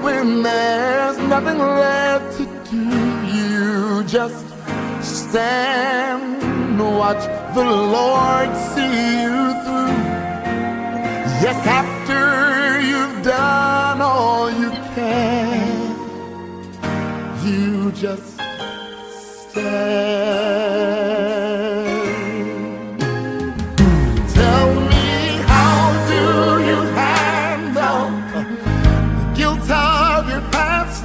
when there's nothing left to do, you just stand and watch the Lord see you through. Yes, after you've done all you can, you just stand. Tell me, how do you handle the guilt of your past?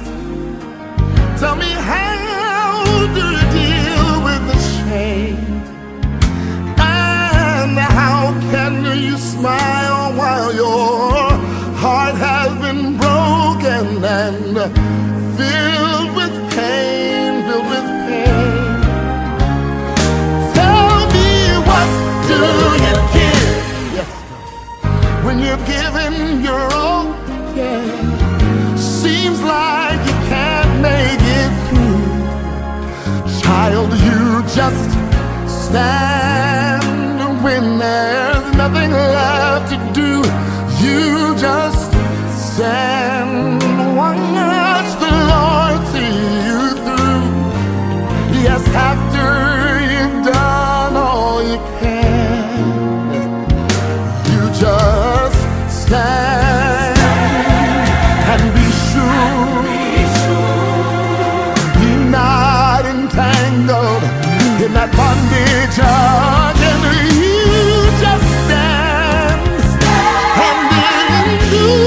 Tell me, how do you deal with the shame? And how can you smile while your heart has been broken and filled with pain, filled with pain? Tell me, what do you give? Yes, when you're giving your all, yeah. Seems like you can't make it through. Child, you just stand when there's nothing left to do. You just stand, watch the Lord see you through. Yes, after you've done all you can, you just stand and be sure, be not entangled in that bondage again. You just stand and endure.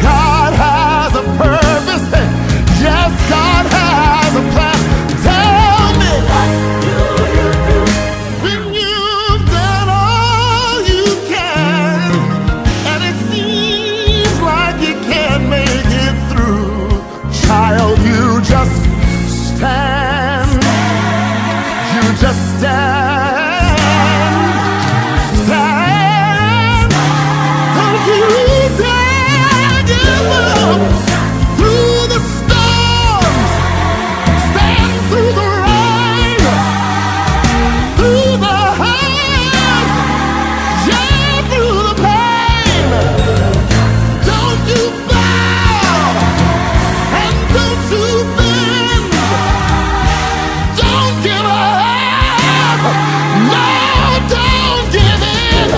God has a purpose. Yes, God has a plan. Tell me, what do you do when you've done all you can, and it seems like you can't make it through? Child, you just stand. You just stand. Stand. Don't you dare give up. Through the storms, stand through the rain, through the hurt, yeah, through the pain. Don't you bow, and don't you bend. Don't give up. No, don't give in.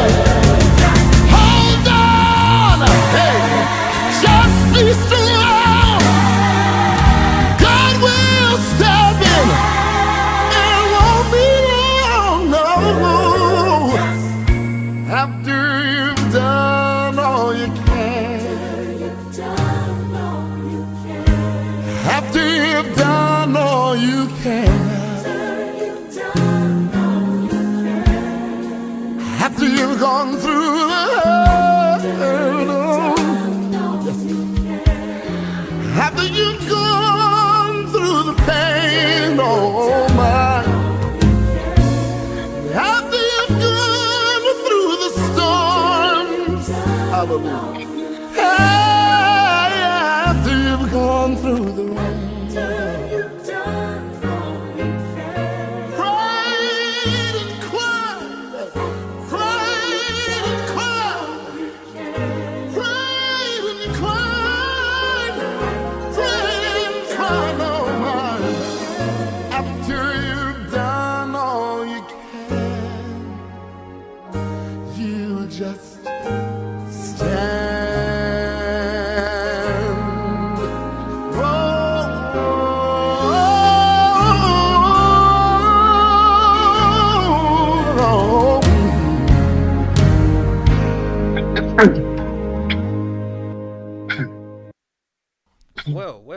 Hold on. Hey, just be strong. God will step in. It won't be long, no. After you've done all you can. After you've done all you can. After you've gone through the hurt, after you've gone through the pain, oh my. After you've gone through the storms, hallelujah. Hey, after you've gone through the rain. Prayed and cried, prayed and cried, prayed and cried, prayed and cried, oh my. After you've done all you can, you just stand.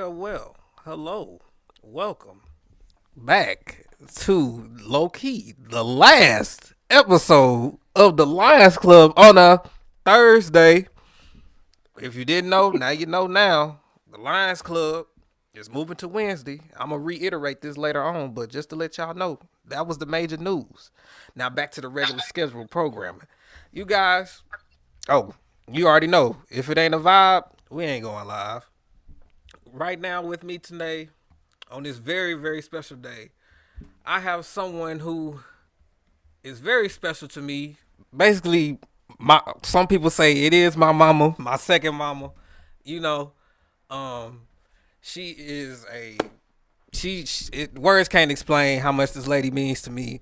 Well. Hello. Welcome back to Low Key, the last episode of the Lions Club on a Thursday. If you didn't know, now you know now. The Lions Club is moving to Wednesday. I'm going to reiterate this later on, but just to let y'all know, that was the major news. Now back to the regular scheduled programming. You guys, you already know. If it ain't a vibe, we ain't going live. Right now with me today, on this very, very special day, I have someone who is very special to me. Basically, some people say it is my mama, my second mama. You know, she is a words can't explain how much this lady means to me.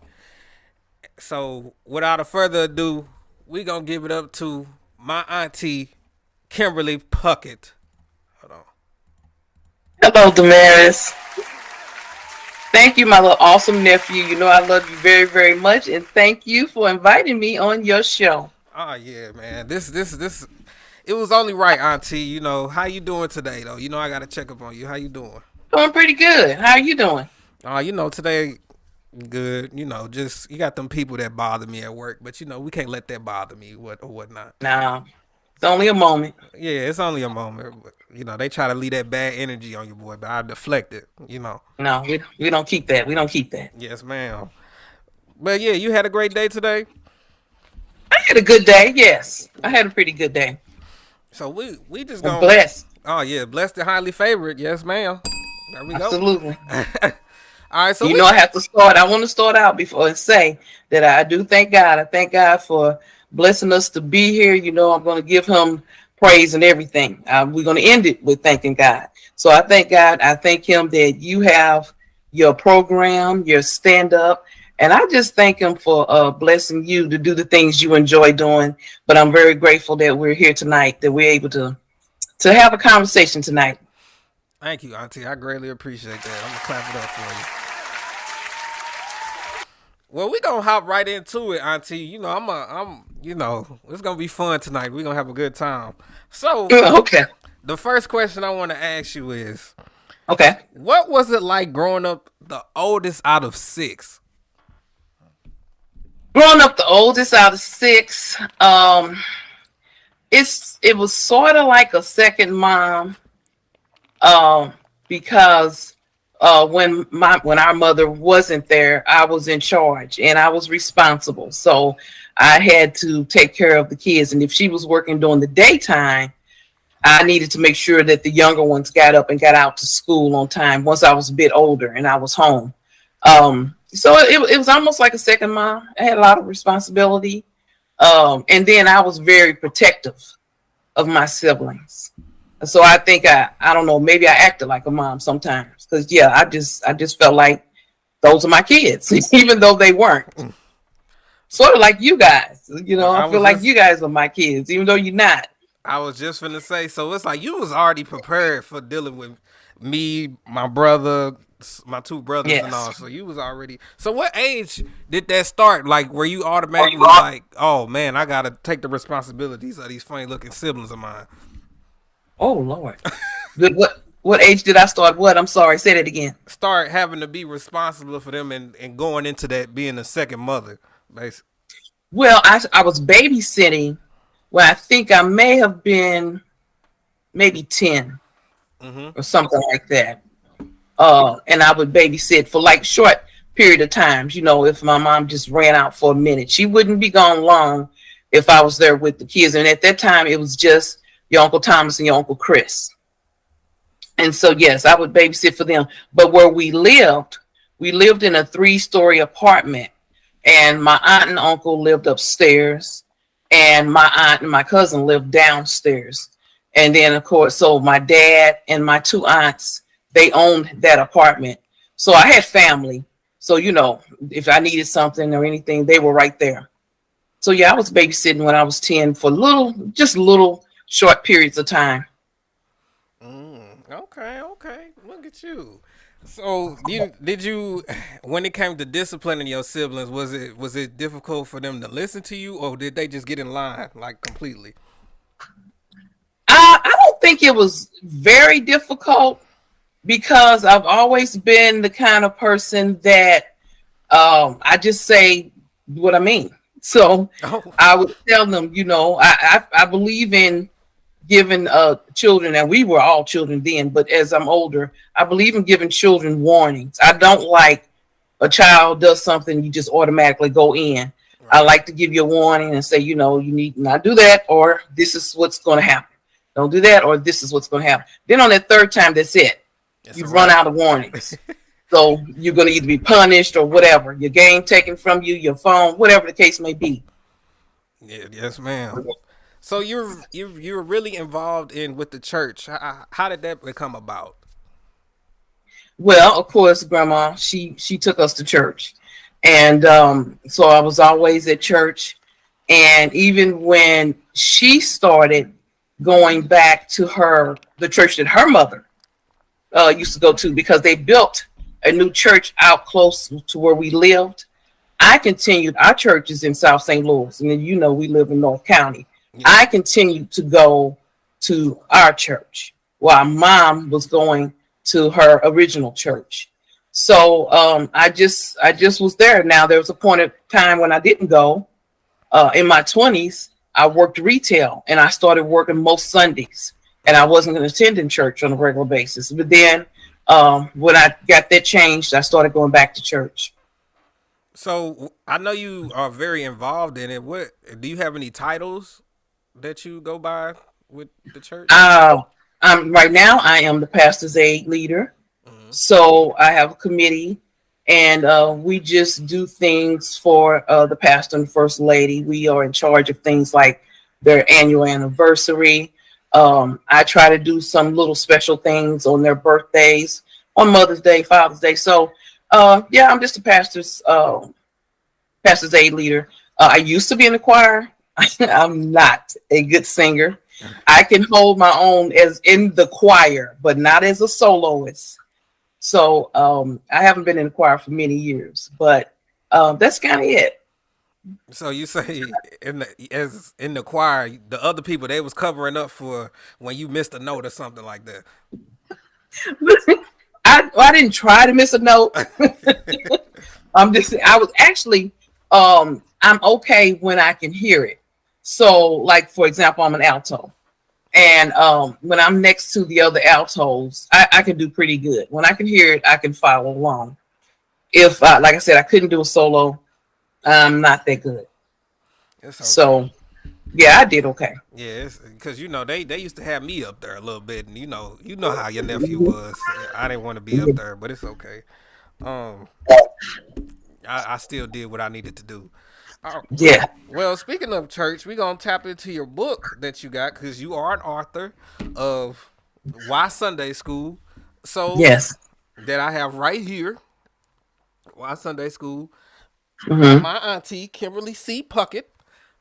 So without further ado, we gonna give it up to my auntie, Kimberly Pucket. Hold on. Hello, Damaris. Thank you, my little awesome nephew. You know I love you very, very much, and thank you for inviting me on your show. Oh yeah, man. This. It was only right, auntie. You know how you doing today, though. You know I gotta check up on you. How you doing? Doing pretty good. How are you doing? You know today, good. You know, just you got them people that bother me at work, but you know we can't let that bother me, or whatnot. No, it's only a moment. Yeah, it's only a moment. But, you know, they try to leave that bad energy on you, boy, but I deflect it. You know. No, we don't keep that. We don't keep that. Yes, ma'am. But yeah, you had a great day today. I had a good day. Yes, I had a pretty good day. So we just I'm gonna blessed. Oh yeah, blessed and highly favored. Yes, ma'am. There we go. Absolutely. All right, so you know I have to start. I want to start out before and say that I do thank God. I thank God for blessing us to be here. You know, I'm going to give him praise and everything. We're going to end it with thanking God. So I thank God. I thank him that you have your program, your stand-up. And I just thank him for blessing you to do the things you enjoy doing. But I'm very grateful that we're here tonight, that we're able to have a conversation tonight. Thank you, Auntie. I greatly appreciate that. I'm going to clap it up for you. Well, we're going to hop right into it, Auntie. You know, you know, it's going to be fun tonight. We're going to have a good time. So, okay. The first question I want to ask you is, okay, what was it like growing up the oldest out of 6? Growing up the oldest out of 6, it was sort of like a second mom, because when our mother wasn't there, I was in charge and I was responsible. So I had to take care of the kids. And if she was working during the daytime, I needed to make sure that the younger ones got up and got out to school on time once I was a bit older and I was home. So it was almost like a second mom. I had a lot of responsibility. And then I was very protective of my siblings. So I think I don't know, maybe I acted like a mom sometimes. Because yeah, I just felt like those are my kids, even though they weren't. Sort of like you guys. You know, I feel like you guys are my kids, even though you're not. I was just finna say, so it's like you was already prepared for dealing with me, my brother, my 2 brothers, yes. And all. So you was already. So what age did that start? Like, were you automatically like, oh man, I gotta take the responsibilities of these funny looking siblings of mine? Oh Lord. What age did I start? What? I'm sorry. Say that again. Start having to be responsible for them and going into that being a second mother, basically. Well, I was babysitting. Well, I think I may have been maybe 10 or something like that. And I would babysit for like short period of times. You know, if my mom just ran out for a minute, she wouldn't be gone long if I was there with the kids. And at that time, it was just your Uncle Thomas and your Uncle Chris. And so, yes, I would babysit for them. But where we lived in a 3-story apartment. And my aunt and uncle lived upstairs. And my aunt and my cousin lived downstairs. And then, of course, so my dad and my 2 aunts, they owned that apartment. So I had family. So, you know, if I needed something or anything, they were right there. So, yeah, I was babysitting when I was 10 for little short periods of time. Okay. Look at you. So did you, when it came to disciplining your siblings, was it difficult for them to listen to you, or did they just get in line like completely? I don't think it was very difficult because I've always been the kind of person that I just say what I mean. So I would tell them, you know, I believe in giving children, and we were all children then, but as I'm older, I believe in giving children warnings. I don't like a child does something, you just automatically go in. Right. I like to give you a warning and say, you know, you need not do that, or this is what's going to happen. Don't do that, or this is what's going to happen. Then on that 3rd time, that's it. You've run out of warnings. So you're going to either be punished or whatever. Your game taken from you, your phone, whatever the case may be. Yeah, yes, ma'am. So you're really involved in with the church. How did that become about? Well, of course, Grandma, she took us to church, and so I was always at church. And even when she started going back to the church that her mother used to go to, because they built a new church out close to where we lived, I continued. Our church is in South St. Louis, and then we live in North County. Yeah. I continued to go to our church while Mom was going to her original church. So I just was there. Now there was a point of time when I didn't go. In my 20s, I worked retail, and I started working most Sundays, and I wasn't going to attend in church on a regular basis. But then when I got that changed, I started going back to church. So I know you are very involved in it. What do you have any titles that you go by with the church? Right now, I am the pastor's aid leader. Mm-hmm. So I have a committee, and we just do things for the pastor and first lady. We are in charge of things like their annual anniversary. I try to do some little special things on their birthdays, on Mother's Day, Father's Day. So, yeah, I'm just a pastor's aid leader. I used to be in the choir. I'm not a good singer. I can hold my own as in the choir, but not as a soloist. So I haven't been in the choir for many years, but that's kind of it. So you say in the choir, the other people they was covering up for when you missed a note or something like that. I didn't try to miss a note. I was actually I'm okay when I can hear it. So, like, for example, I'm an alto. And when I'm next to the other altos, I can do pretty good. When I can hear it, I can follow along. If, like I said, I couldn't do a solo, I'm not that good. Okay. So, yeah, I did okay. Yeah, because they used to have me up there a little bit, and you know how your nephew was. I didn't want to be up there, but it's okay. I still did what I needed to do. Yeah. Well, speaking of church, we're going to tap into your book that you got because you are an author of Why Sunday School. So, yes, that I have right here, Why Sunday School, mm-hmm. my auntie, Kimberly Pucket.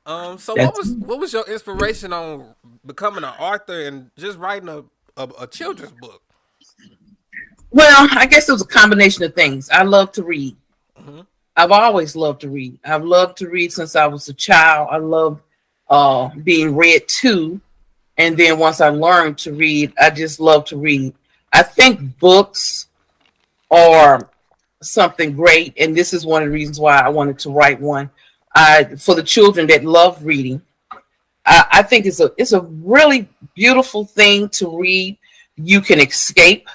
So That's what was your inspiration on becoming an author and just writing a children's book? Well, I guess it was a combination of things. I love to read. Mm-hmm. I've always loved to read. I've loved to read since I was a child. I love being read to. And then once I learned to read, I just love to read. I think books are something great. And this is one of the reasons why I wanted to write one. For the children that love reading, I think it's a really beautiful thing to read. You can escape.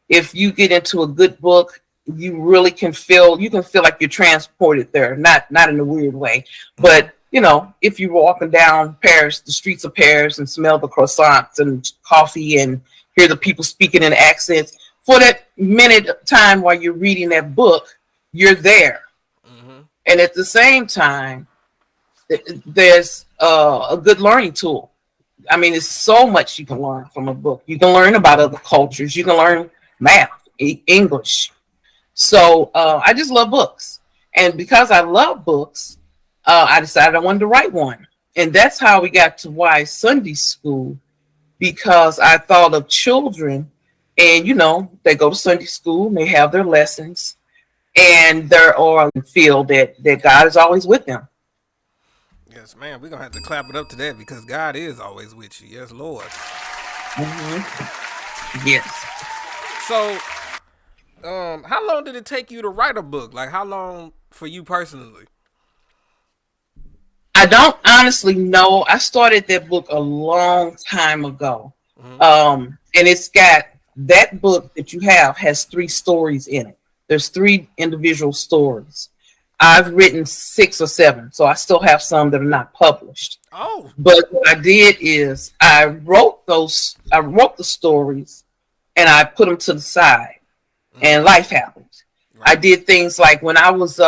If you get into a good book, you really can feel like you're transported there, not in a weird way, but if you're walking down Paris, the streets of Paris, and smell the croissants and coffee and hear the people speaking in accents for that minute of time while you're reading that book, you're there. Mm-hmm. And at the same time, there's a good learning tool. I mean, there's so much you can learn from a book. You can learn about other cultures. You can learn math, English. So I just love books. And because I love books, I decided I wanted to write one. And that's how we got to Why Sunday School, because I thought of children and, they go to Sunday school and they have their lessons and they're all feel that God is always with them. Yes, ma'am. We're going to have to clap it up to that because God is always with you. Yes, Lord. Mm-hmm. Yes. So, how long did it take you to write a book? Like, how long for you personally? I don't honestly know. I started that book a long time ago. Mm-hmm. And it's got that book that you have has 3 stories in it. There's 3 individual stories. I've written 6 or 7, so I still have some that are not published. Oh. But what I did is I wrote the stories and I put them to the side. And life happened. Right. I did things like when I was,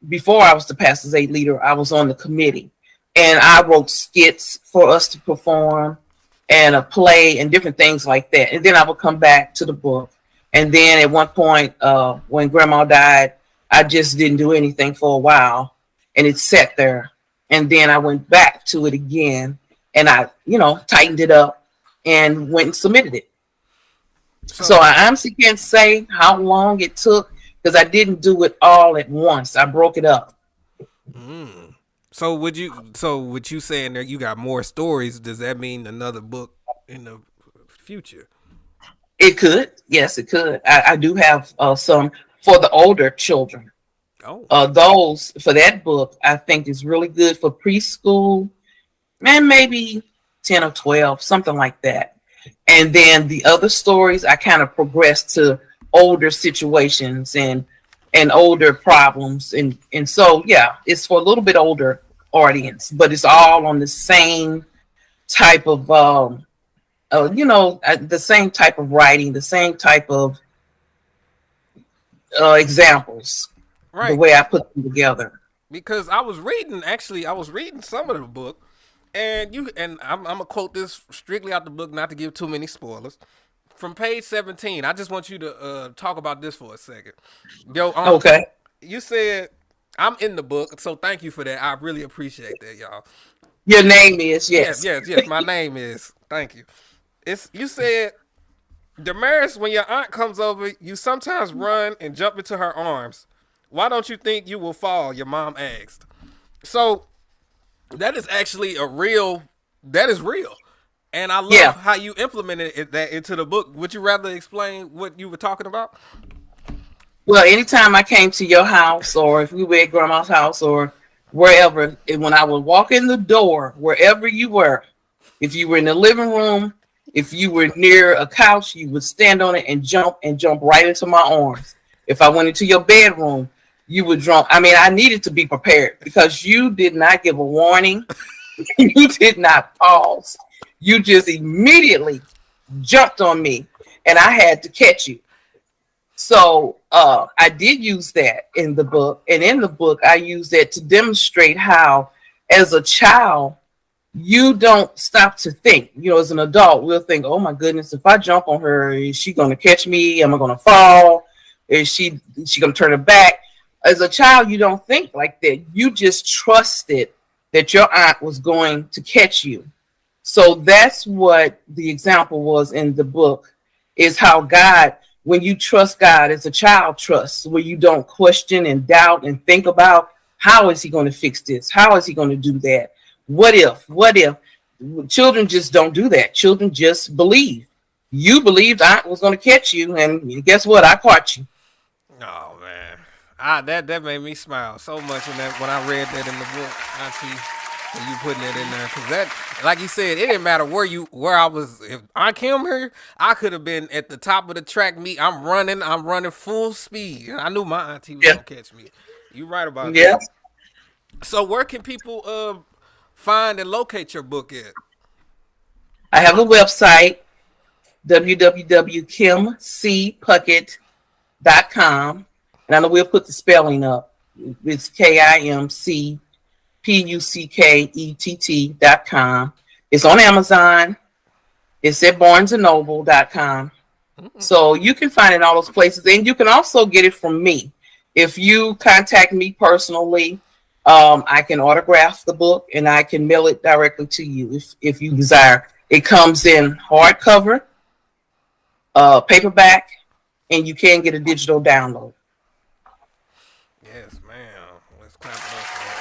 before I was the pastor's aid leader, I was on the committee. and I wrote skits for us to perform and a play and different things like that. And then I would come back to the book. And then at one point, when Grandma died, I just didn't do anything for a while, and it sat there. And then I went back to it again, and I, tightened it up and went and submitted it. So I honestly can't say how long it took because I didn't do it all at once. I broke it up. So would you saying that you got more stories? Does that mean another book in the future? It could. Yes, it could. I do have some for the older children. Oh. Those for that book, I think is really good for preschool and maybe 10 or 12, something like that. And then the other stories, I kind of progressed to older situations and older problems. And so, yeah, it's for a little bit older audience, but it's all on the same type of, the same type of writing, the same type of examples, right? The way I put them together. Because I was reading some of the book, and I'm gonna quote this strictly out the book, not to give too many spoilers. From page 17, I just want you to talk about this for a second. Yo, okay. You said I'm in the book, so thank you for that. I really appreciate that, y'all. Your name is yes. My name is. Thank you. You said, Damaris, when your aunt comes over, you sometimes run and jump into her arms. Why don't you think you will fall? Your mom asked. So that is actually that is real. And I love how you implemented that into the book. Would you rather explain what you were talking about? Well, anytime I came to your house, or if we were at Grandma's house or wherever, and when I would walk in the door, wherever you were, if you were in the living room, if you were near a couch, you would stand on it and jump right into my arms. If I went into your bedroom, you would jump. I mean, I needed to be prepared because you did not give a warning. You did not pause. You just immediately jumped on me, and I had to catch you. So I did use that in the book. And in the book, I used that to demonstrate how, as a child, you don't stop to think. As an adult, we'll think, oh my goodness, if I jump on her, is she going to catch me? Am I going to fall? Is she going to turn her back? As a child, you don't think like that. You just trusted that your aunt was going to catch you. So that's what the example was in the book, is how God, when you trust God as a child trusts, where you don't question and doubt and think about, how is he going to fix this? How is he going to do that? What if? Children just don't do that. Children just believe. You believed aunt was going to catch you, and guess what? I caught you. Oh man, that made me smile so much when I read that in the book, Auntie. And you putting it in there, because that, like you said, it didn't matter where I was. If I came here, I could have been at the top of the track meet. I'm running full speed. I knew my auntie was gonna catch me. You right about that. So where can people find and locate your book at? I have a website, www.kimcpucket.com, and I know we'll put the spelling up. It's KIMCPUCKETT.com. It's on Amazon. It's at barnesandnoble.com. So you can find it in all those places, and you can also get it from me. If you contact me personally, I can autograph the book and I can mail it directly to you if you desire. It comes in hardcover, paperback, and you can get a digital download. Yes, ma'am. Let's clap it up for that.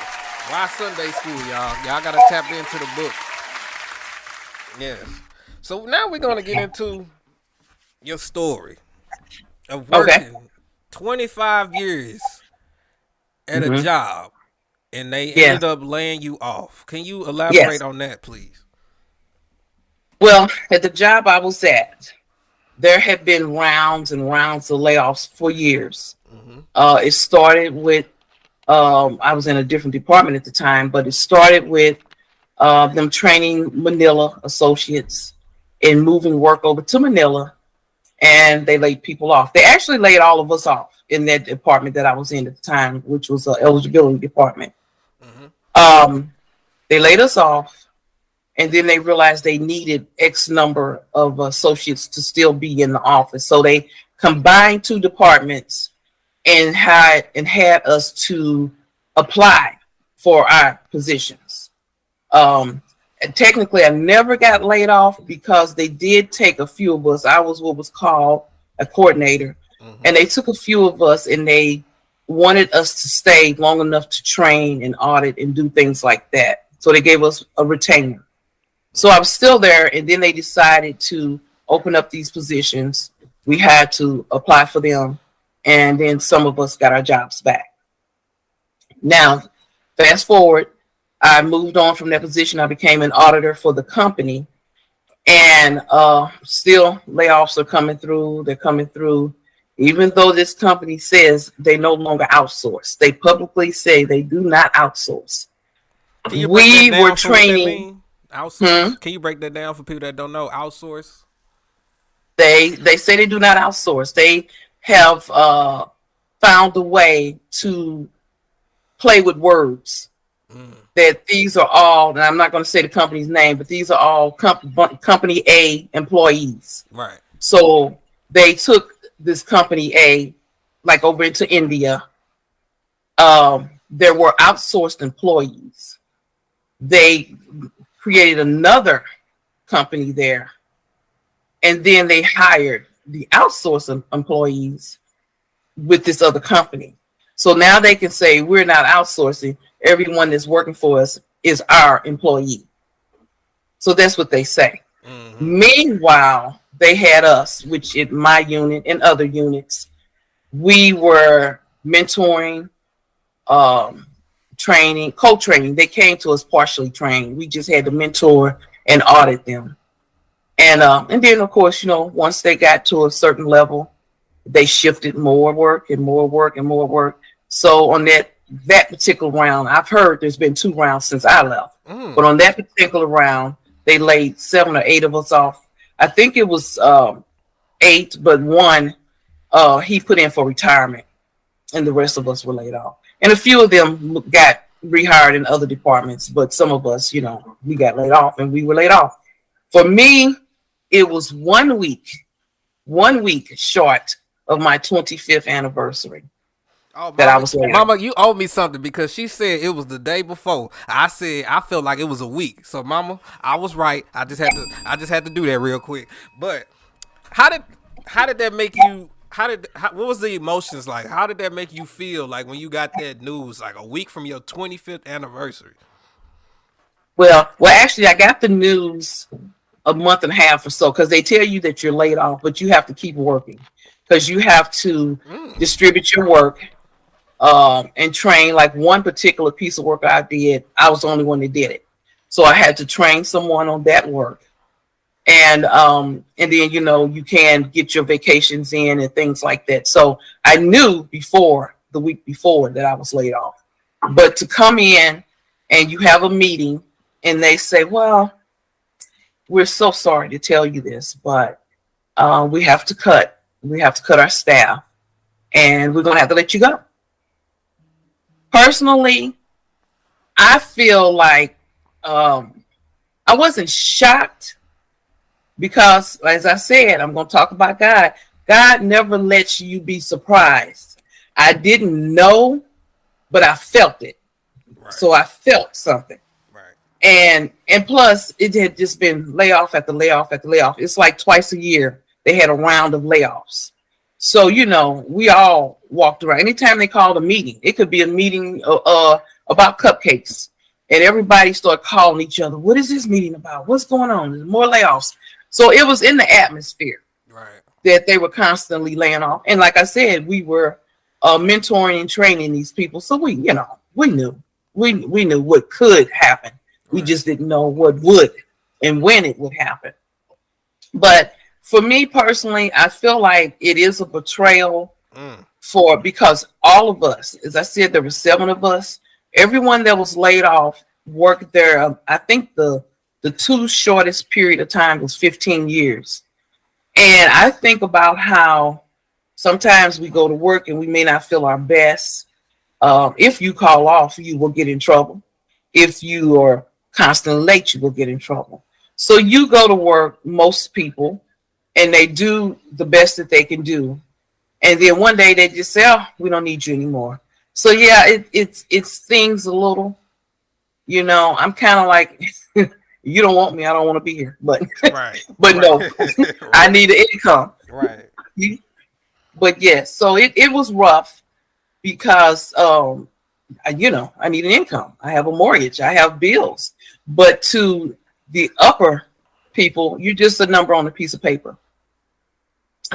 Why Sunday school, y'all? Y'all gotta tap into the book. Yes. So now we're gonna get into your story of working 25 years at a job, and they ended up laying you off. Can you elaborate on that, please? Well, at the job I was at, there had been rounds and rounds of layoffs for years. It started with, I was in a different department at the time, but it started with them training Manila associates and moving work over to Manila, and they laid people off. They actually laid all of us off in that department that I was in at the time, which was an eligibility department. They laid us off, and then they realized they needed X number of associates to still be in the office. So they combined two departments and had us to apply for our positions. And technically, I never got laid off because they did take a few of us. I was what was called a coordinator, and they took a few of us, and they wanted us to stay long enough to train and audit and do things like that. So they gave us a retainer. So I was still there, and then they decided to open up these positions. We had to apply for them, and then some of us got our jobs back. Now, fast forward, I moved on from that position. I became an auditor for the company, and still layoffs are coming through. They're coming through, even though this company says they no longer outsource. They publicly say they do not outsource. We were training. Outsource. Can you break that down for people that don't know? Outsource. They say they do not outsource. They have found a way to play with words. That these are all, and I'm not going to say the company's name, but these are all company A employees. Right. So they took this company A, like over into India. There were outsourced employees. They created another company there, and then they hired the outsourced employees with this other company. So now they can say, we're not outsourcing. Everyone that's working for us is our employee. So that's what they say. Meanwhile, they had us, which in my unit and other units, we were mentoring, training, co-training. They came to us partially trained. We just had to mentor and audit them. And then, of course, once they got to a certain level, they shifted more work and more work and more work. So on that particular round, I've heard there's been 2 rounds since I left. But on that particular round, they laid 7 or 8 of us off. I think it was 8, but one, he put in for retirement, and the rest of us were laid off. And a few of them got rehired in other departments, but some of us, we got laid off, and we were laid off. For me, it was 1 week short of my 25th anniversary. Oh, that I was laid Mama, you owe me something because she said it was the day before. I said I felt like it was a week. So, Mama, I was right. I just had to do that real quick. But how did that make you? What was the emotions like? How did that make you feel like when you got that news like a week from your 25th anniversary? Well, actually, I got the news a month and a half or so, because they tell you that you're laid off, but you have to keep working because you have to distribute your work. And train. Like one particular piece of work I did, I was the only one that did it. So I had to train someone on that work. And then, you can get your vacations in and things like that. So I knew the week before that I was laid off. But to come in and you have a meeting and they say, well, we're so sorry to tell you this, but we have to cut our staff, and we're going to have to let you go. Personally, I feel like I wasn't shocked because, as I said, I'm going to talk about God. God never lets you be surprised. I didn't know, but I felt it. Right. So I felt something. Right. And plus, it had just been layoff after layoff after layoff. It's like twice a year they had a round of layoffs. So, we all walked around. Anytime they called a meeting, it could be a meeting about cupcakes. And everybody started calling each other. What is this meeting about? What's going on? There's more layoffs. So it was in the atmosphere that they were constantly laying off. And like I said, we were mentoring and training these people. So we knew what could happen. We just didn't know what would and when it would happen. But for me personally, I feel like it is a betrayal because all of us, as I said, there were 7 of us. Everyone that was laid off worked there. I think the 2 shortest period of time was 15 years. And I think about how sometimes we go to work and we may not feel our best. If you call off, you will get in trouble. If you are constantly late, you will get in trouble. So you go to work, most people, and they do the best that they can do. And then one day they just say, oh, we don't need you anymore. So yeah, it stings a little. You know, I'm kind of like, you don't want me, I don't want to be here. But right. but right. no, right. I need an income. Right. But yes, so it was rough because you know, I need an income. I have a mortgage, I have bills. But to the upper people, you're just a number on a piece of paper.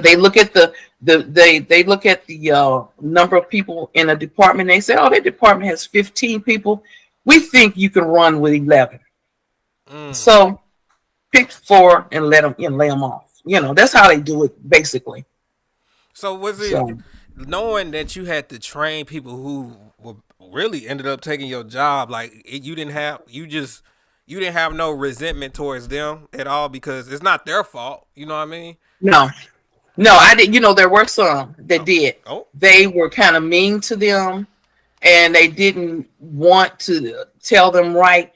They look at they look at the number of people in a department. They say, oh, that department has 15 people. We think you can run with 11. So pick 4 and lay them off. You know, that's how they do it basically. So was it knowing that you had to train people who were really ended up taking your job? Like you didn't have no resentment towards them at all because it's not their fault. You know what I mean? No, I didn't. You know, there were some that did. Oh. They were kind of mean to them, and they didn't want to tell them right.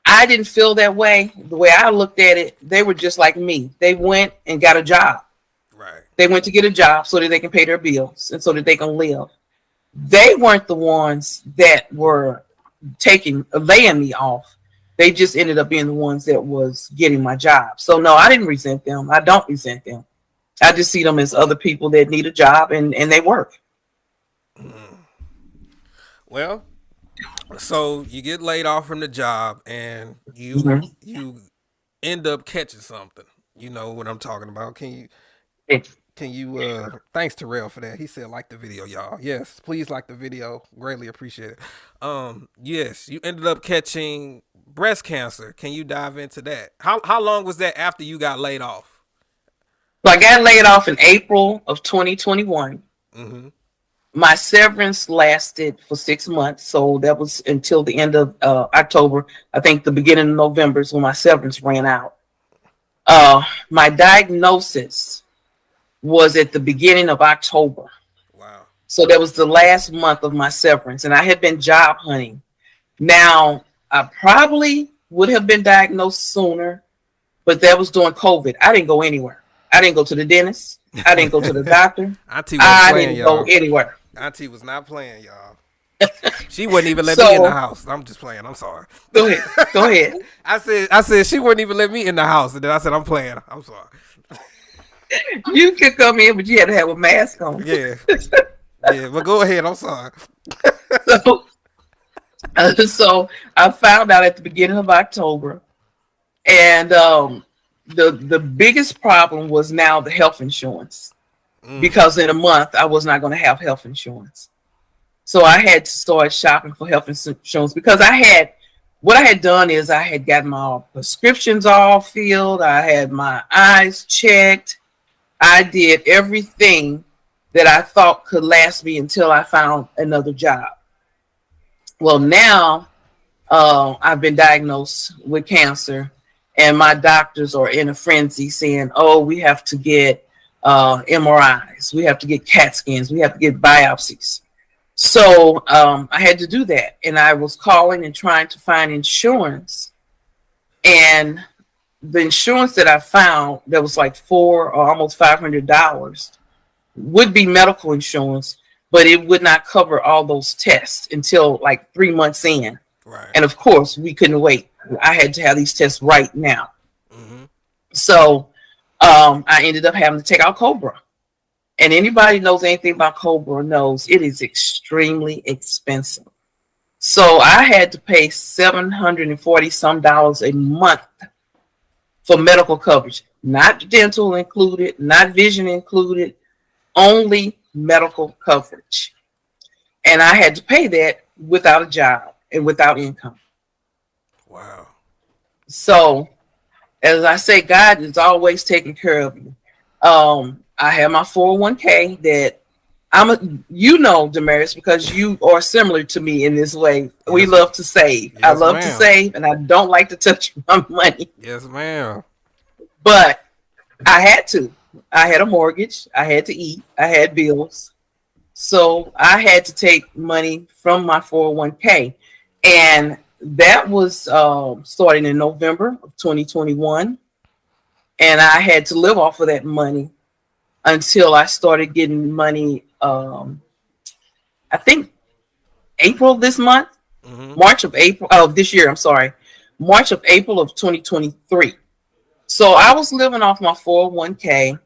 I didn't feel that way. The way I looked at it, they were just like me. They went and got a job. Right. They went to get a job so that they can pay their bills and so that they can live. They weren't the ones that were laying me off. They just ended up being the ones that was getting my job. So no, I didn't resent them. I don't resent them. I just see them as other people that need a job and they work. Well, so you get laid off from the job and you end up catching something. You know what I'm talking about. Can you thanks to Terrell for that. He said like the video, y'all. Yes, please like the video. Greatly appreciate it. Yes, you ended up catching breast cancer. Can you dive into that? How long was that after you got laid off? So I got laid off in April of 2021. My severance lasted for 6 months. So that was until the end of October. I think the beginning of November is when my severance ran out. My diagnosis was at the beginning of October. Wow. So that was the last month of my severance. And I had been job hunting. Now, I probably would have been diagnosed sooner, but that was during COVID. I didn't go anywhere. I didn't go to the dentist. I didn't go to the doctor. Auntie I didn't go anywhere. Auntie was not playing, y'all. She wouldn't even let me in the house. I'm just playing. I'm sorry. Go ahead. I said she wouldn't even let me in the house, and then I said I'm playing. I'm sorry. You could come in, but you had to have a mask on. Yeah. Yeah, but go ahead. I'm sorry. So I found out at the beginning of October, and the biggest problem was now the health insurance, because in a month I was not going to have health insurance. So I had to start shopping for health insurance because what I had done is I had gotten my prescriptions all filled. I had my eyes checked. I did everything that I thought could last me until I found another job. Well, now I've been diagnosed with cancer, and my doctors are in a frenzy saying, oh, we have to get MRIs. We have to get CAT scans. We have to get biopsies. So I had to do that. And I was calling and trying to find insurance. And the insurance that I found that was like $400 or almost $500 would be medical insurance, but it would not cover all those tests until like 3 months in. Right. And of course, we couldn't wait. I had to have these tests right now. So I ended up having to take out Cobra. And anybody knows anything about Cobra knows it is extremely expensive. So I had to pay $740 some a month for medical coverage, not dental included, not vision included, only medical coverage. And I had to pay that without a job and without income. Wow. So, as I say, God is always taking care of you. I have my 401k that Damaris, because you are similar to me in this way. Yes. We love to save. Yes, I love to save, and I don't like to touch my money. Yes, ma'am. But I had to. I had a mortgage. I had to eat. I had bills. So I had to take money from my 401k. And that was starting in November of 2021. And I had to live off of that money until I started getting money, I think April this month, March of April of this year. I'm sorry, March of April of 2023. So I was living off my 401k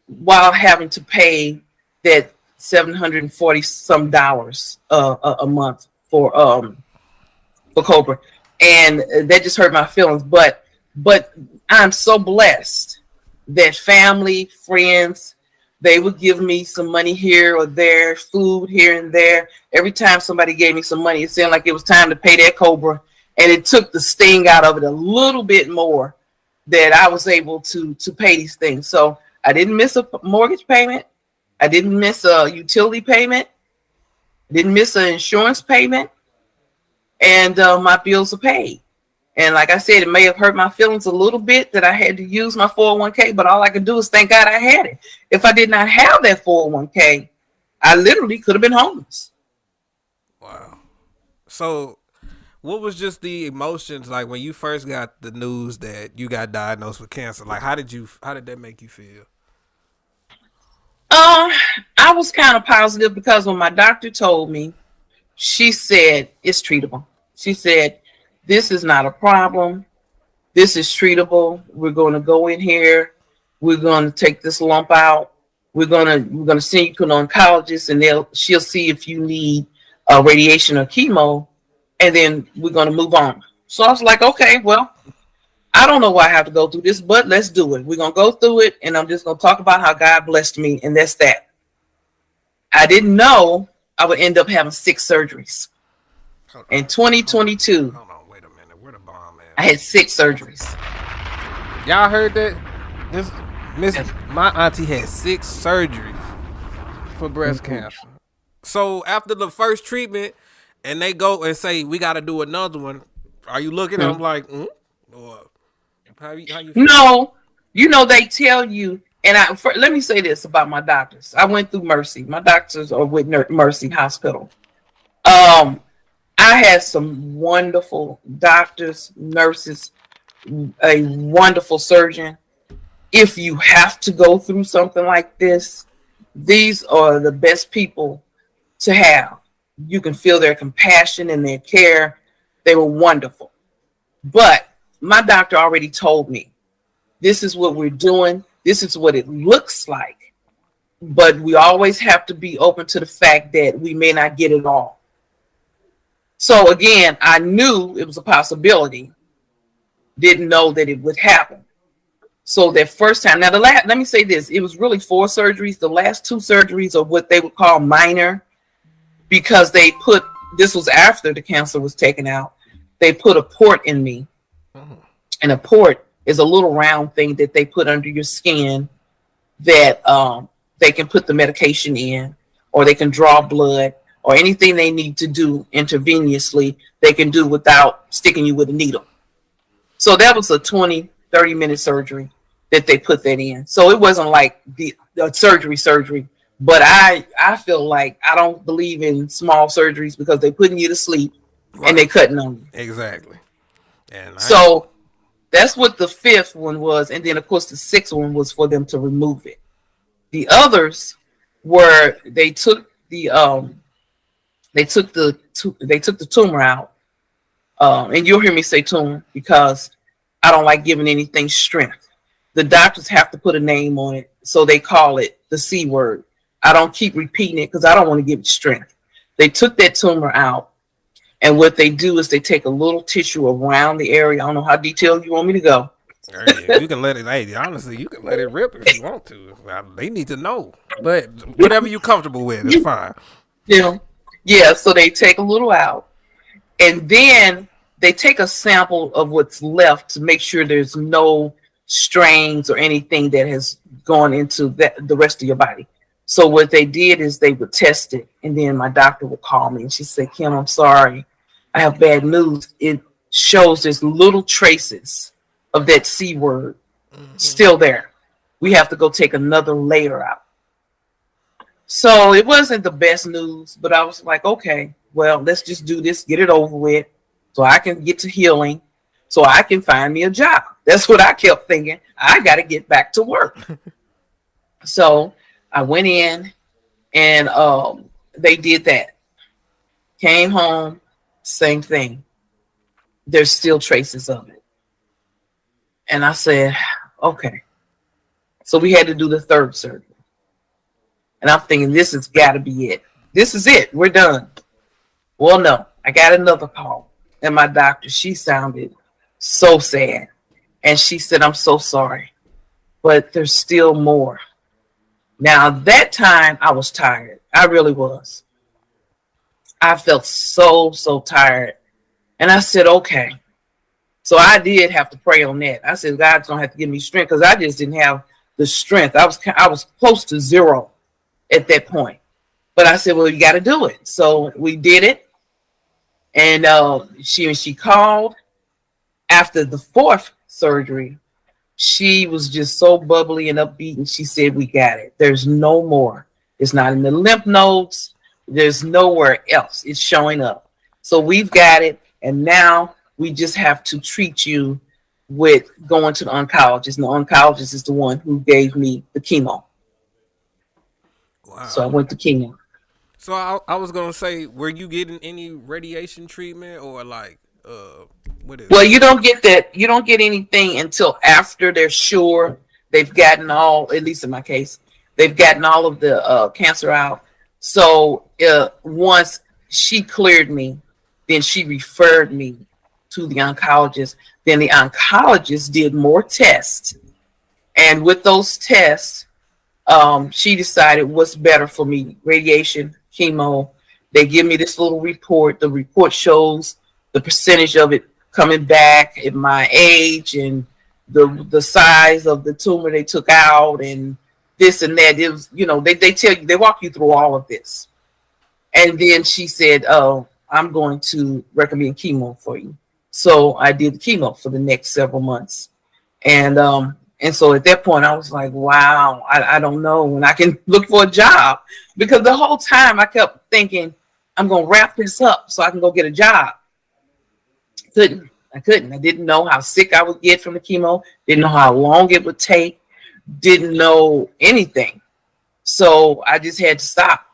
while having to pay that $740 some dollars a month for Cobra, and that just hurt my feelings. But I'm so blessed that family, friends, they would give me some money here or there, food here and there. Every time somebody gave me some money, it seemed like it was time to pay that Cobra, and it took the sting out of it a little bit more, that I was able to pay these things. So I didn't miss a mortgage payment. I didn't miss a utility payment. I didn't miss an insurance payment. And my bills are paid. And like I said, it may have hurt my feelings a little bit that I had to use my 401k, but all I could do is thank God I had it. If I did not have that 401k, I literally could have been homeless. Wow. So what was just the emotions like when you first got the news that you got diagnosed with cancer? Like, how did that make you feel? I was kind of positive because when my doctor told me, she said it's treatable. She said, this is not a problem. This is treatable. We're going to go in here. We're going to take this lump out. We're going to send you to an oncologist, and she'll see if you need radiation or chemo, and then we're going to move on. So I was like, okay, well, I don't know why I have to go through this, but let's do it. We're going to go through it, and I'm just going to talk about how God blessed me, and that's that. I didn't know I would end up having 6 surgeries. In 2022, hold on, wait a minute. Where the bomb at? I had 6 surgeries. Y'all heard that? My auntie had 6 surgeries for breast cancer. So after the first treatment, and they go and say, we got to do another one, are you looking at them like, or how you feel? No, they tell you, and let me say this about my doctors. I went through Mercy. My doctors are with Mercy Hospital. I had some wonderful doctors, nurses, a wonderful surgeon. If you have to go through something like this, these are the best people to have. You can feel their compassion and their care. They were wonderful. But my doctor already told me, this is what we're doing. This is what it looks like. But we always have to be open to the fact that we may not get it all. So again, I knew it was a possibility. Didn't know that it would happen. So that first time, now let me say this, it was really 4 surgeries. The last 2 surgeries are what they would call minor, because this was after the cancer was taken out. They put a port in me. And a port is a little round thing that they put under your skin that they can put the medication in, or they can draw blood, or anything they need to do intravenously, they can do without sticking you with a needle. So that was a 20, 30-minute surgery that they put that in. So it wasn't like the surgery, but I feel like I don't believe in small surgeries because they're putting you to sleep and they're cutting on you. Exactly. And so that's what the 5th one was. And then, of course, the 6th one was for them to remove it. The others were, they took the tumor out, and you'll hear me say tumor because I don't like giving anything strength. The doctors have to put a name on it, so they call it the C word. I don't keep repeating it because I don't want to give it strength. They took that tumor out, and what they do is they take a little tissue around the area. I don't know how detailed you want me to go. You can let it. Hey, honestly, you can let it rip if you want to. They need to know, but whatever you're comfortable with is fine. Yeah. So they take a little out, and then they take a sample of what's left to make sure there's no strains or anything that has gone into the rest of your body. So what they did is they would test it, and then my doctor would call me, and she said, "Kim, I'm sorry, I have bad news. It shows there's little traces of that C word still there. We have to go take another layer out." So it wasn't the best news, but I was like, okay, well, let's just do this, get it over with. so I can get to healing, so I can find me a job. That's what I kept thinking. I got to get back to work. So I went in, and they did that. Came home, same thing. There's still traces of it. And I said, okay. So we had to do the third surgery. And I'm thinking, this has got to be it. This is it. We're done. Well, no. I got another call. And my doctor, she sounded so sad. And she said, I'm so sorry, but there's still more. Now, that time I was tired. I really was. I felt so tired. And I said, okay. So I did have to pray on that. I said, God's going to have to give me strength, because I just didn't have the strength. I was close to zero at that point. But I said, well, you got to do it. So we did it. And she called after the fourth surgery. She was just so bubbly and upbeat, and she said, we got it. There's no more. It's not in the lymph nodes. There's nowhere else. It's showing up. So we've got it, and now we just have to treat you with going to the oncologist. And the oncologist is the one who gave me the chemo. Wow. So I went to chemo. So I was going to say, were you getting any radiation treatment, or like, what is well, you don't get that. You don't get anything until after they're sure they've gotten all, at least in my case, they've gotten all of the cancer out. So once she cleared me, then she referred me to the oncologist. Then the oncologist did more tests. And with those tests, she decided what's better for me, radiation, chemo. They give me this little report. The report shows the percentage of it coming back at my age, and the size of the tumor they took out, and this and that. It was, they tell you, they walk you through all of this. And then she said, oh, I'm going to recommend chemo for you. So I did the chemo for the next several months. And so at that point, I was like, wow, I don't know when I can look for a job, because the whole time I kept thinking, I'm going to wrap this up so I can go get a job. I couldn't. I didn't know how sick I would get from the chemo. Didn't know how long it would take. Didn't know anything. So I just had to stop.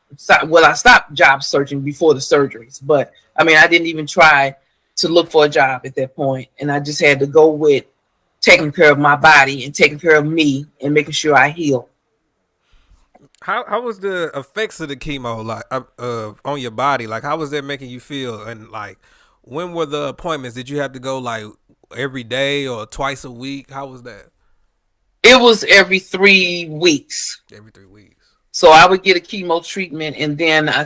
Well, I stopped job searching before the surgeries, but I mean, I didn't even try to look for a job at that point. And I just had to go with taking care of my body and taking care of me and making sure I heal. How was the effects of the chemo like on your body? Like, how was that making you feel? And like, when were the appointments? Did you have to go like every day or twice a week? How was that? It was every 3 weeks. Every 3 weeks. So I would get a chemo treatment, and then I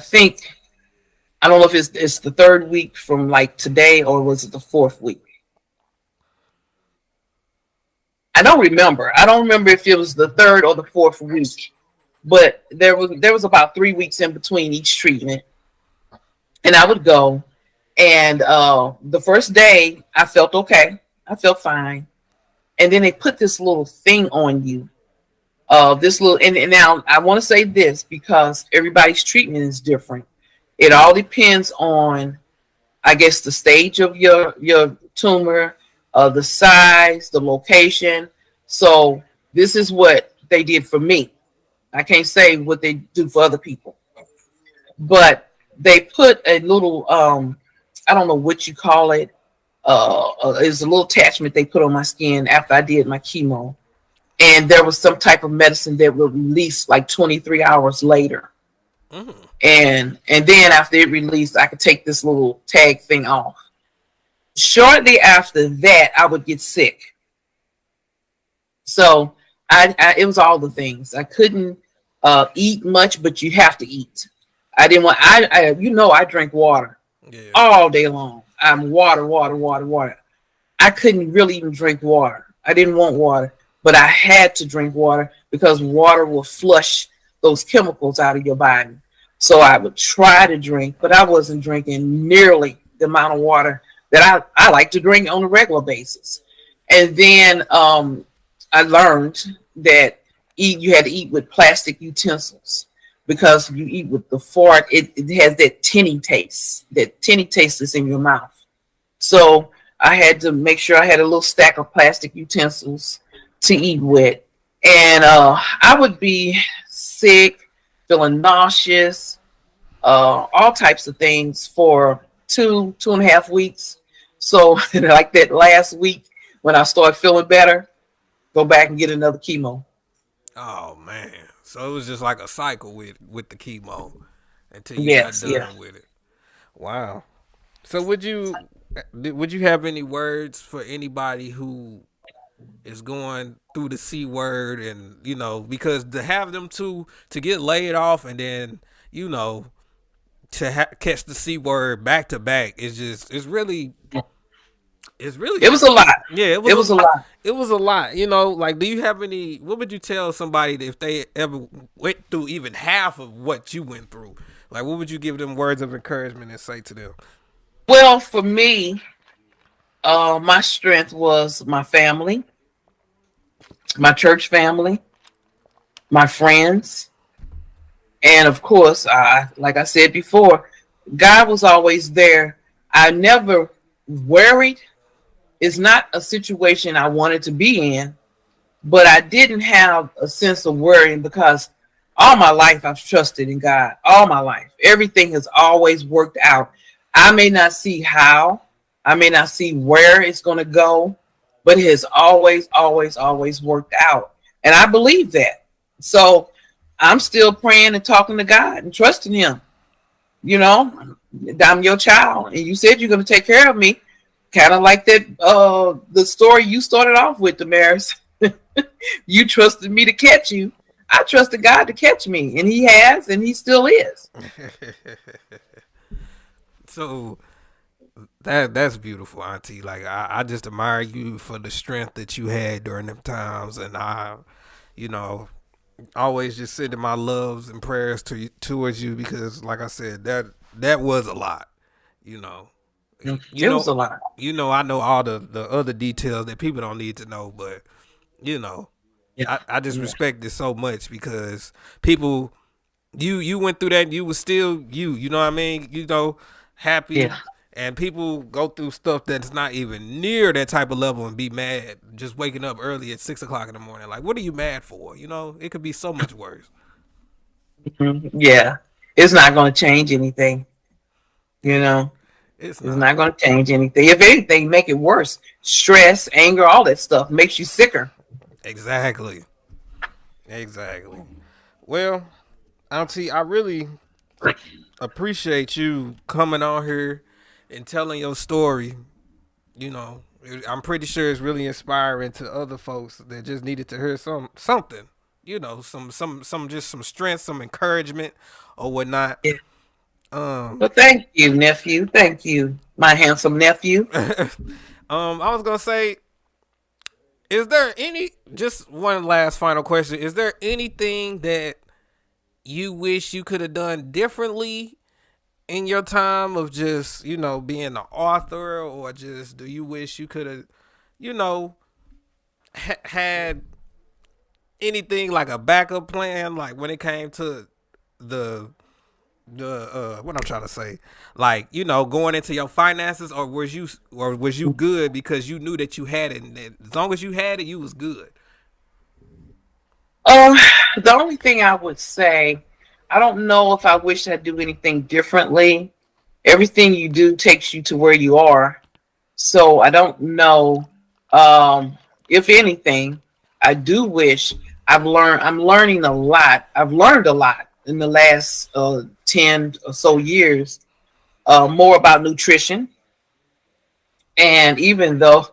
don't know if it's the third week from like today, or was it the fourth week? I don't remember. I don't remember if it was the third or the fourth week, but there was about 3 weeks in between each treatment, and I would go. And the first day I felt okay. I felt fine. And then they put this little thing on you. And now I want to say this, because everybody's treatment is different. It all depends on, I guess, the stage of your tumor, the size, the location. So this is what they did for me. I can't say what they do for other people. But they put a little, I don't know what you call it. It's a little attachment they put on my skin after I did my chemo. And there was some type of medicine that would release like 23 hours later. Mm. And then after it released, I could take this little tag thing off. Shortly after that, I would get sick. So it was all the things. I couldn't eat much, but you have to eat. I didn't want, I drink water all day long. I'm water. I couldn't really even drink water. I didn't want water, but I had to drink water because water will flush those chemicals out of your body. So I would try to drink, but I wasn't drinking nearly the amount of water that I like to drink on a regular basis. And then I learned that you had to eat with plastic utensils, because if you eat with the fork, it has that tinny taste that's in your mouth. So I had to make sure I had a little stack of plastic utensils to eat with. And I would be sick, feeling nauseous, all types of things for 2.5 weeks. So like that last week when I started feeling better, go back and get another chemo. Oh man. So it was just like a cycle with the chemo until you got Yes, yeah. done with it. Wow. So would you have any words for anybody who is going through the C word, and because to have them to get laid off and then to catch the C word back to back is just it's really It was a lot. yeah, it was It was a a lot. lot. It was a lot. Like, do you have any? What would you tell somebody if they ever went through even half of what you went through? Like, what would you give them words of encouragement and say to them? Well, for me, my strength was my family, my church family, my friends, and of course, like I said before, God was always there. I never worried. It's not a situation I wanted to be in, but I didn't have a sense of worrying because all my life I've trusted in God. All my life, everything has always worked out. I may not see how, I may not see where it's going to go, but it has always, always, always worked out. And I believe that. So I'm still praying and talking to God and trusting Him. I'm your child, and you said you're going to take care of me. Kind of like that, the story you started off with, Damaris. You trusted me to catch you. I trusted God to catch me, and He has, and He still is. So that's beautiful, Auntie. Like, I just admire you for the strength that you had during them times, and I, you know, always just sending my loves and prayers towards you because, like I said, that was a lot. You know, It was a lot. I know all the other details that people don't need to know, but you know, Yeah. I just Yeah. respect it so much because people, you went through that and you was still you know what I mean? Happy. Yeah. And people go through stuff that's not even near that type of level and be mad just waking up early at 6 o'clock in the morning. Like, what are you mad for? It could be so much worse. Yeah. It's not going to change anything. It's It's not. not going to change anything. If anything, make it worse. Stress, anger, all that stuff makes you sicker. Exactly. Exactly. Well, Auntie, I really appreciate you coming on here and telling your story. I'm pretty sure it's really inspiring to other folks that just needed to hear something. Some just some strength, some encouragement, or whatnot. Yeah. Um, Well, thank you, nephew. Thank you, my handsome nephew. I was gonna say, is there just one last final question? Is there anything that you wish you could have done differently in your time of just, being an author, or just do you wish you could have, you know, had anything like a backup plan, like when it came to the what I'm trying to say, like, going into your finances, or was you good because you knew that you had it, and that as long as you had it, you was good. Um, the only thing I would say, I don't know if I wish I'd do anything differently. Everything you do takes you to where you are. So I don't know. If anything, I do wish I'm learning a lot. I've learned a lot in the last 10 or so years, more about nutrition. And even though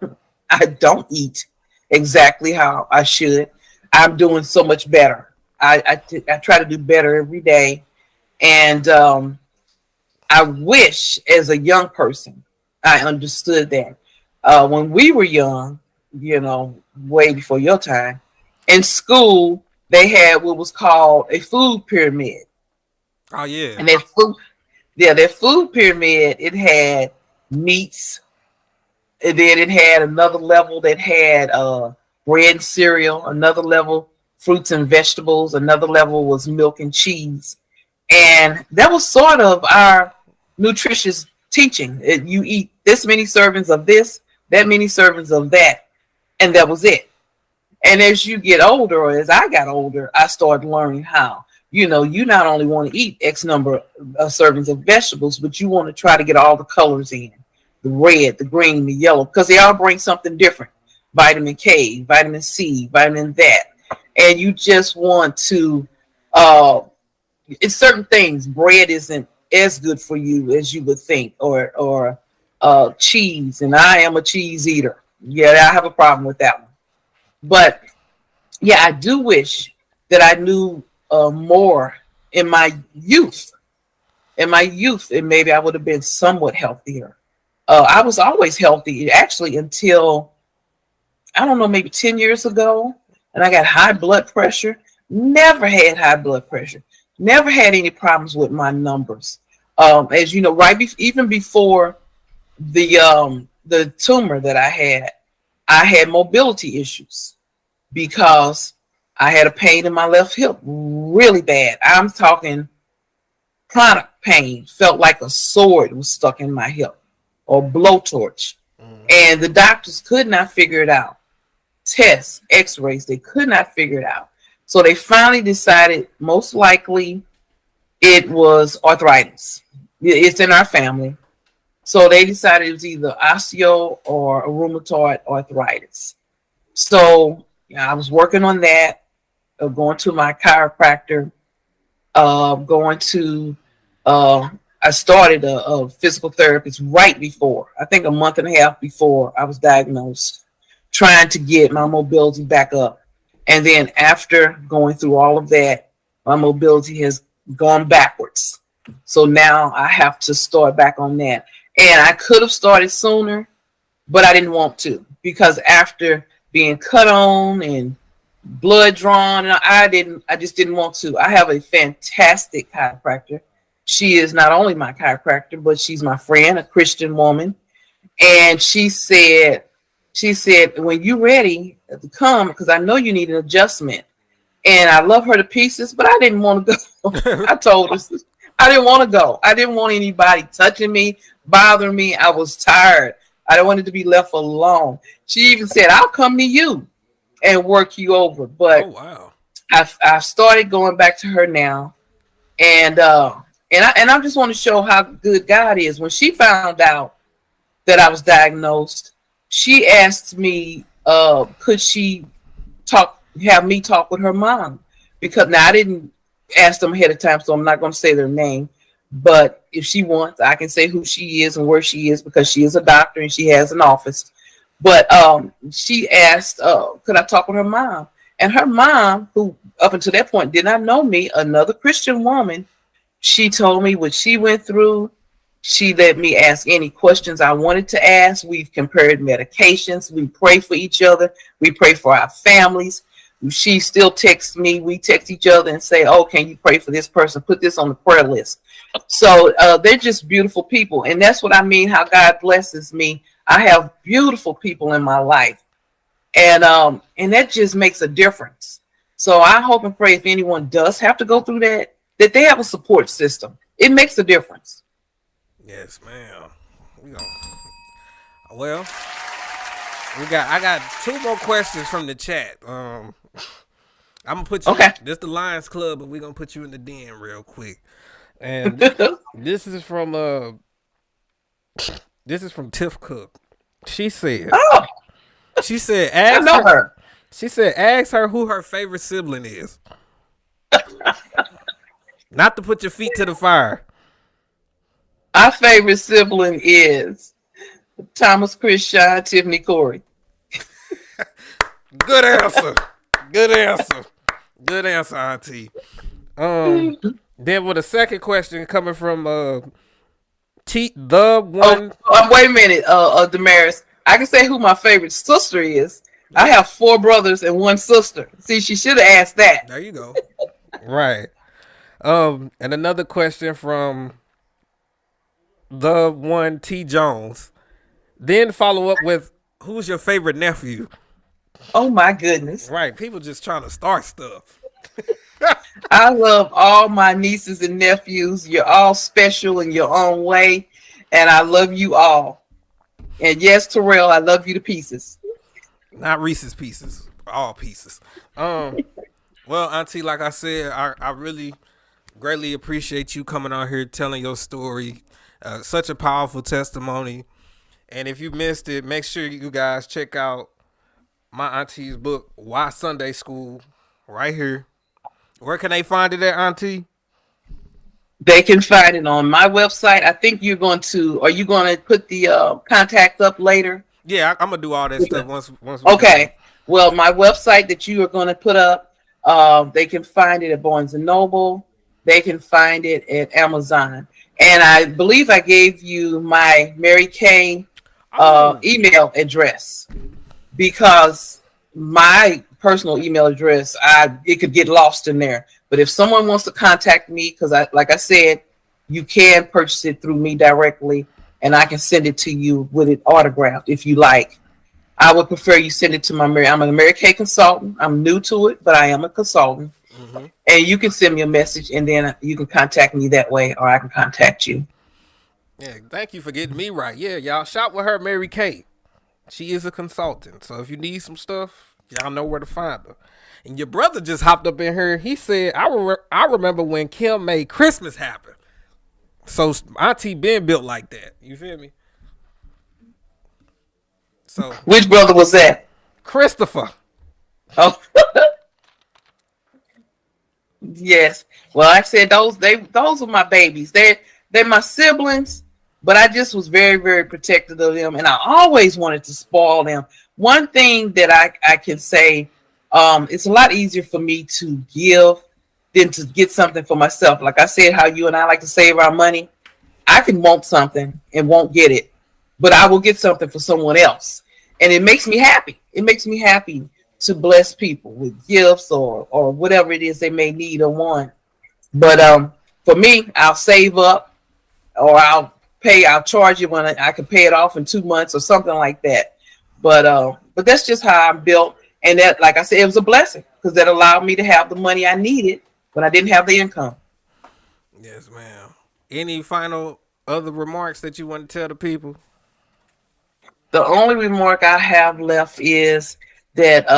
I don't eat exactly how I should, I'm doing so much better. I try to do better every day. And I wish as a young person, I understood that. When we were young, way before your time, in school, they had what was called a food pyramid. Oh yeah. And that food pyramid, it had meats, and then it had another level that had bread and cereal, another level fruits and vegetables, another level was milk and cheese. And that was sort of our nutritious teaching. You eat this many servings of this, that many servings of that, and that was it. And as you get older, or as I got older, I started learning how, you not only want to eat X number of servings of vegetables, but you want to try to get all the colors in, the red, the green, the yellow, because they all bring something different. Vitamin K, vitamin C, vitamin that. And you just want to, it's certain things. Bread isn't as good for you as you would think, or cheese. And I am a cheese eater. Yeah, I have a problem with that one. But yeah, I do wish that I knew more in my youth. And maybe I would have been somewhat healthier. I was always healthy, actually, until, I don't know, maybe 10 years ago. And I got high blood pressure. Never had high blood pressure. Never had any problems with my numbers. As you know, even before the tumor that I had mobility issues because I had a pain in my left hip, really bad. I'm talking chronic pain, felt like a sword was stuck in my hip, or blowtorch. And the doctors could not figure it out. Tests, x-rays, they could not figure it out. So they finally decided most likely it was arthritis. It's in our family. So they decided it was either osteo or rheumatoid arthritis. So I was working on that, going to my chiropractor, I started a physical therapist right before, I think a month and a half before I was diagnosed, trying to get my mobility back up. And then after going through all of that, my mobility has gone backwards. So now I have to start back on that. And I could have started sooner, but I didn't want to, because after being cut on and blood drawn, and I just didn't want to. I have a fantastic chiropractor. She is not only my chiropractor, but she's my friend, a Christian woman. And she said, when you're ready to come, because I know you need an adjustment. And I love her to pieces, but I didn't want to go. I told her I didn't want to go. I didn't want anybody touching me, bothering me. I was tired. I wanted to be left alone. She even said, I'll come to you and work you over. But wow. I've started going back to her now. And I just want to show how good God is. When she found out that I was diagnosed, she asked me, could she have me talk with her mom? Because now I didn't ask them ahead of time, so I'm not going to say their name. But if she wants, I can say who she is and where she is, because she is a doctor and she has an office. But she asked, could I talk with her mom? And her mom, who up until that point did not know me, another Christian woman, she told me what she went through. She let me ask any questions I wanted to ask. We've compared medications. We pray for each other. We pray for our families. She still texts me. We text each other and say, oh, can you pray for this person? Put this on the prayer list. So they're just beautiful people. And that's what I mean, how God blesses me. I have beautiful people in my life. And that just makes a difference. So I hope and pray if anyone does have to go through that they have a support system. It makes a difference. Yes, ma'am. Well, I got two more questions from the chat. I'm gonna put you this the Lions Club, but we're gonna put you in the den real quick. And this is from Tiff Cook. She said, I know her. She said, ask her who her favorite sibling is. Not to put your feet to the fire. Our favorite sibling is Thomas, Chris, Sean, Tiffany, Corey. Good answer. Good answer. Good answer, Auntie. Then with a second question coming from the one. Wait a minute, Damaris. I can say who my favorite sister is. I have 4 brothers and 1 sister. See, she should have asked that. There you go. Right. And another question from the one T Jones. Then follow up with, who's your favorite nephew? Oh my goodness. Right. People just trying to start stuff. I love all my nieces and nephews. You're all special in your own way. and I love you all. And yes, Terrell, I love you to pieces. Not Reese's Pieces, all pieces. Well, Auntie, like I said, I really greatly appreciate you coming out here telling your story. Such a powerful testimony. And if you missed it, make sure you guys check out my auntie's book, Why Sunday School, right here. Where can they find it at, Auntie? They can find it on my website. I think are you going to put the contact up later? Yeah, I'm gonna do all that stuff once we Okay. Well, my website that you are going to put up, they can find it at Barnes and Noble. They can find it at Amazon. And I believe I gave you my Mary Kay email address, because my personal email address, it could get lost in there. But if someone wants to contact me, because like I said, you can purchase it through me directly, and I can send it to you with it autographed if you like. I would prefer you send it to I'm an Mary Kay consultant. I'm new to it, but I am a consultant. Mm-hmm. And you can send me a message, and then you can contact me that way, or I can contact you. Yeah, thank you for getting me right. Yeah, y'all shop with her, Mary Kay. She is a consultant, so if you need some stuff, y'all know where to find her. And your brother just hopped up in here. He said, I remember when Kim made Christmas happen. So Auntie been built like that. You feel me? So which brother was that? Christopher. Oh. Yes. Well, I said those are my babies. They're my siblings, but I just was very, very protective of them, and I always wanted to spoil them. One thing that I can say, it's a lot easier for me to give than to get something for myself. Like I said, how you and I like to save our money. I can want something and won't get it, but I will get something for someone else. And it makes me happy. It makes me happy to bless people with gifts or whatever it is they may need or want. But for me, I'll save up, or I'll charge you when I can pay it off in 2 months or something like that. But that's just how I'm built. And that, like I said, it was a blessing, because that allowed me to have the money I needed when I didn't have the income. Yes, ma'am. Any final other remarks that you want to tell the people? The only remark I have left is that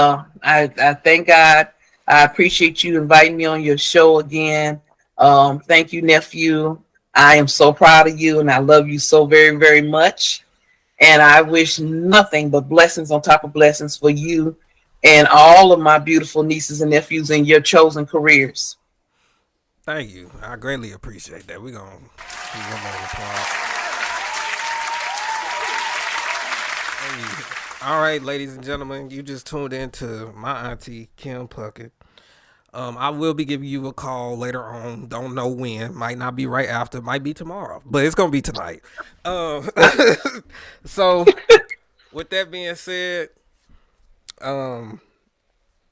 I thank God. I appreciate you inviting me on your show again. Thank you, nephew. I am so proud of you, and I love you so very, very much. And I wish nothing but blessings on top of blessings for you and all of my beautiful nieces and nephews in your chosen careers. Thank you. I greatly appreciate that. We're going to do one more applause. All right, ladies and gentlemen, you just tuned into my auntie, Kim Puckett. I will be giving you a call later on. Don't know when. Might not be right after. Might be tomorrow. But it's going to be tonight. So, with that being said,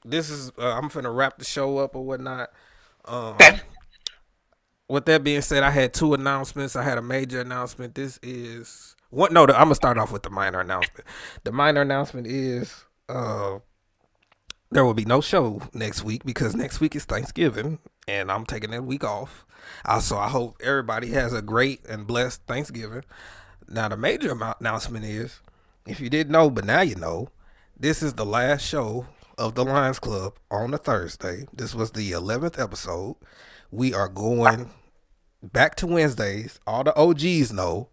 this is I'm finna wrap the show up or whatnot. With that being said, I had two announcements. I had a major announcement. This is what? No, I'm gonna start off with the minor announcement. The minor announcement is there will be no show next week because next week is Thanksgiving, and I'm taking that week off. Also, I hope everybody has a great and blessed Thanksgiving. Now, the major announcement is, if you didn't know, but now you know, this is the last show of the Lions Club on a Thursday. This was the 11th episode. We are going back to Wednesdays. All the OGs know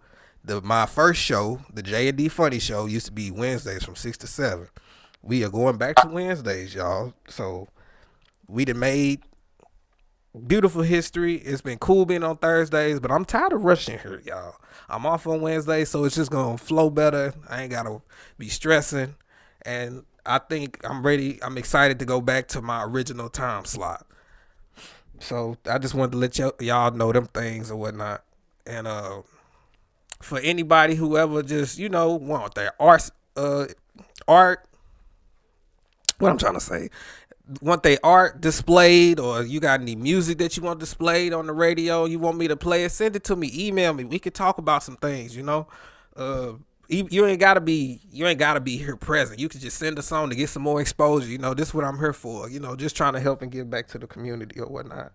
my first show, the J&D Funny Show, used to be Wednesdays from 6 to 7. We are going back to Wednesdays, y'all. So we done made beautiful history. It's been cool being on Thursdays, but I'm tired of rushing here, y'all. I'm off on Wednesdays, so it's just going to flow better. I ain't got to be stressing. And I think I'm ready. I'm excited to go back to my original time slot. So I just wanted to let y'all know them things or whatnot. And for anybody who ever just, want their art, what I'm trying to say, want their art displayed, or you got any music that you want displayed on the radio, you want me to play it, send it to me, email me. We could talk about some things, you ain't gotta be here present. You could just send a song to get some more exposure. This is what I'm here for. Just trying to help and give back to the community or whatnot.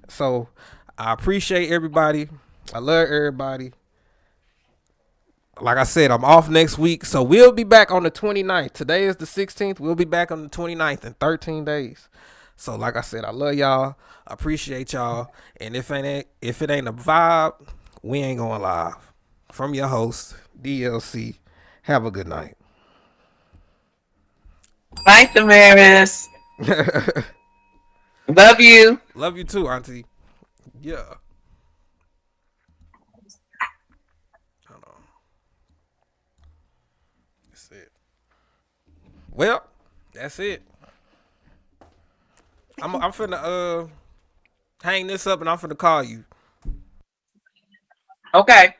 So I appreciate everybody. I love everybody. like I said, I'm off next week. So we'll be back on the 29th. Today is the 16th. We'll be back on the 29th in 13 days. So like I said, I love y'all. I appreciate y'all. And if it ain't a vibe, we ain't going live. From your host, DLC. Have a good night. Bye, Damaris. Love you. Love you too, Auntie. Yeah. Hold on. That's it. Well, that's it. I'm finna hang this up and I'm finna call you. Okay.